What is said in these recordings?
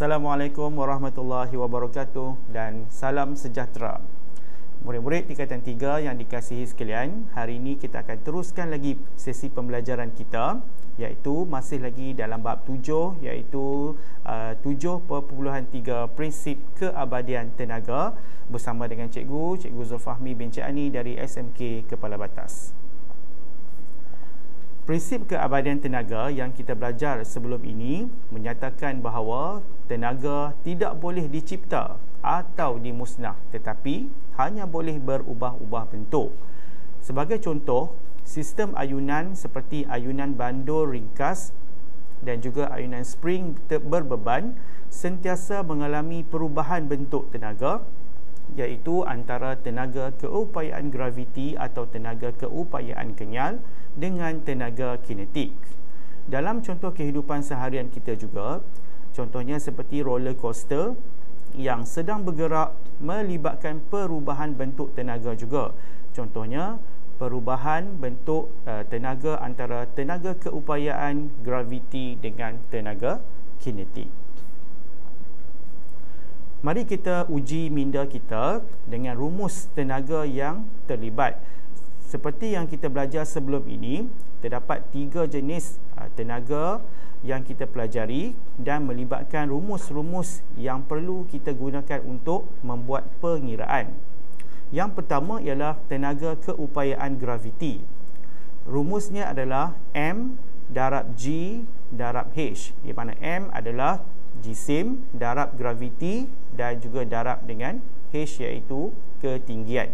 Assalamualaikum warahmatullahi wabarakatuh dan salam sejahtera. Murid-murid tingkatan 3 yang dikasihi sekalian, hari ini kita akan teruskan lagi sesi pembelajaran kita, iaitu masih lagi dalam bab 7, iaitu 7.3 prinsip keabadian tenaga bersama dengan Cikgu Zulfahmi bin Cik Ani dari SMK Kepala Batas. Prinsip keabadian tenaga yang kita belajar sebelum ini menyatakan bahawa tenaga tidak boleh dicipta atau dimusnah, tetapi hanya boleh berubah-ubah bentuk. Sebagai contoh, sistem ayunan seperti ayunan bandul ringkas dan juga ayunan spring berbeban sentiasa mengalami perubahan bentuk tenaga, iaitu antara tenaga keupayaan graviti atau tenaga keupayaan kenyal dengan tenaga kinetik. Dalam contoh kehidupan seharian kita juga, contohnya seperti roller coaster yang sedang bergerak melibatkan perubahan bentuk tenaga juga. Contohnya perubahan bentuk tenaga antara tenaga keupayaan graviti dengan tenaga kinetik. Mari kita uji minda kita dengan rumus tenaga yang terlibat. Seperti yang kita belajar sebelum ini, terdapat 3 jenis tenaga yang kita pelajari dan melibatkan rumus-rumus yang perlu kita gunakan untuk membuat pengiraan. Yang pertama ialah tenaga keupayaan graviti. Rumusnya adalah M darab G darab H, di mana M adalah jisim, darab graviti dan juga darab dengan H iaitu ketinggian.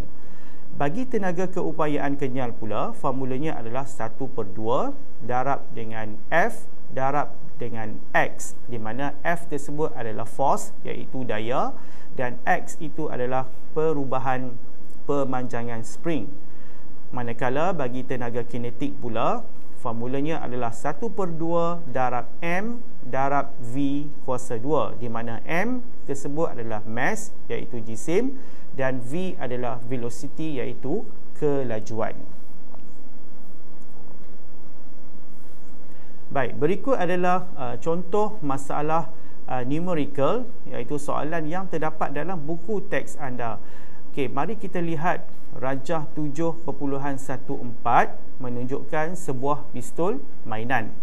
Bagi tenaga keupayaan kenyal pula, formulanya adalah 1/2 darab dengan F darab dengan X, di mana F tersebut adalah force iaitu daya dan X itu adalah perubahan pemanjangan spring. Manakala bagi tenaga kinetik pula, formulanya adalah 1/2 darab M darab V kuasa 2, di mana M tersebut adalah mass iaitu jisim dan V adalah velocity iaitu kelajuan. Baik, berikut adalah contoh masalah numerical, iaitu soalan yang terdapat dalam buku teks anda. Okey, mari kita lihat rajah 7.14 menunjukkan sebuah pistol mainan.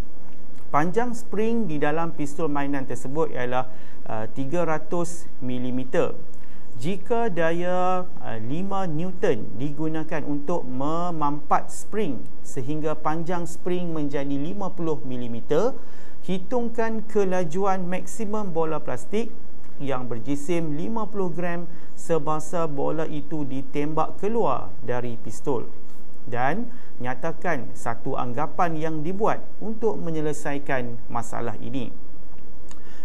Panjang spring di dalam pistol mainan tersebut ialah 300 mm. Jika daya 5 Newton digunakan untuk memampat spring sehingga panjang spring menjadi 50 mm, hitungkan kelajuan maksimum bola plastik yang berjisim 50 gram semasa bola itu ditembak keluar dari pistol, dan nyatakan satu anggapan yang dibuat untuk menyelesaikan masalah ini.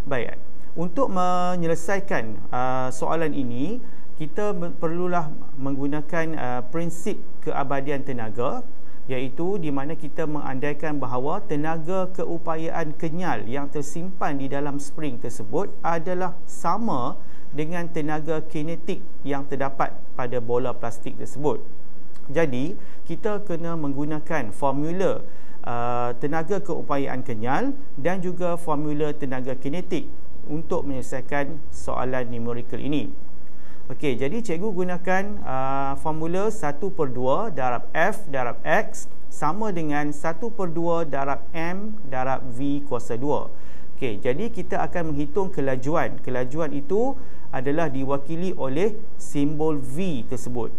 Baik, untuk menyelesaikan soalan ini, kita perlulah menggunakan prinsip keabadian tenaga, iaitu di mana kita mengandaikan bahawa tenaga keupayaan kenyal yang tersimpan di dalam spring tersebut adalah sama dengan tenaga kinetik yang terdapat pada bola plastik tersebut. Jadi, kita kena menggunakan formula tenaga keupayaan kenyal dan juga formula tenaga kinetik untuk menyelesaikan soalan numerical ini. Okey, jadi cikgu gunakan formula 1/2 darab F darab X sama dengan 1/2 darab M darab V kuasa 2. Okey, jadi kita akan menghitung kelajuan. Kelajuan itu adalah diwakili oleh simbol V tersebut.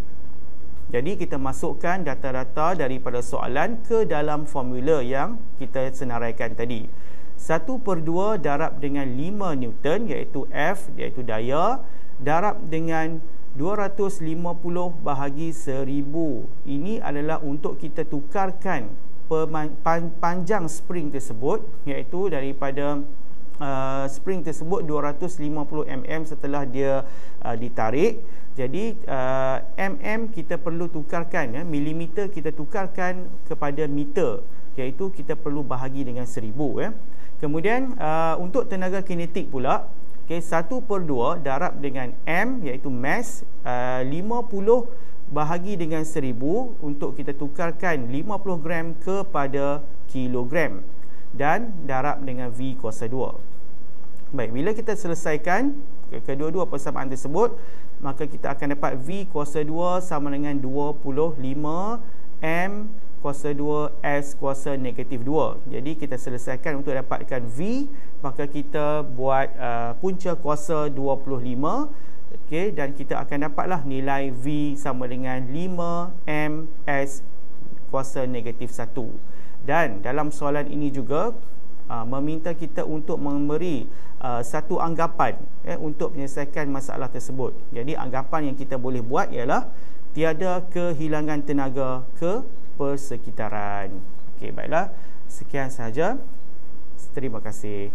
Jadi kita masukkan data-data daripada soalan ke dalam formula yang kita senaraikan tadi. 1/2 darab dengan 5 Newton iaitu F iaitu daya, darab dengan 250 bahagi 1000. Ini adalah untuk kita tukarkan panjang spring tersebut, iaitu daripada spring tersebut 250 mm setelah dia ditarik. Jadi mm kita perlu tukarkan, milimeter kita tukarkan kepada meter, iaitu kita perlu bahagi dengan 1000. Kemudian untuk tenaga kinetik pula, okay, 1/2 darab dengan M iaitu mass, 50 bahagi dengan 1000 untuk kita tukarkan 50 gram kepada kilogram, dan darab dengan V kuasa 2. Baik, bila kita selesaikan kedua-dua persamaan tersebut, maka kita akan dapat V kuasa 2 sama dengan 25 M kuasa 2 S kuasa negatif 2. Jadi kita selesaikan untuk dapatkan V, maka kita buat punca kuasa 25. Okey, dan kita akan dapatlah nilai V sama dengan 5 M S kuasa negatif 1. Dan dalam soalan ini juga meminta kita untuk memberi satu anggapan untuk menyelesaikan masalah tersebut. Jadi anggapan yang kita boleh buat ialah tiada kehilangan tenaga ke persekitaran. Okey, baiklah. Sekian sahaja. Terima kasih.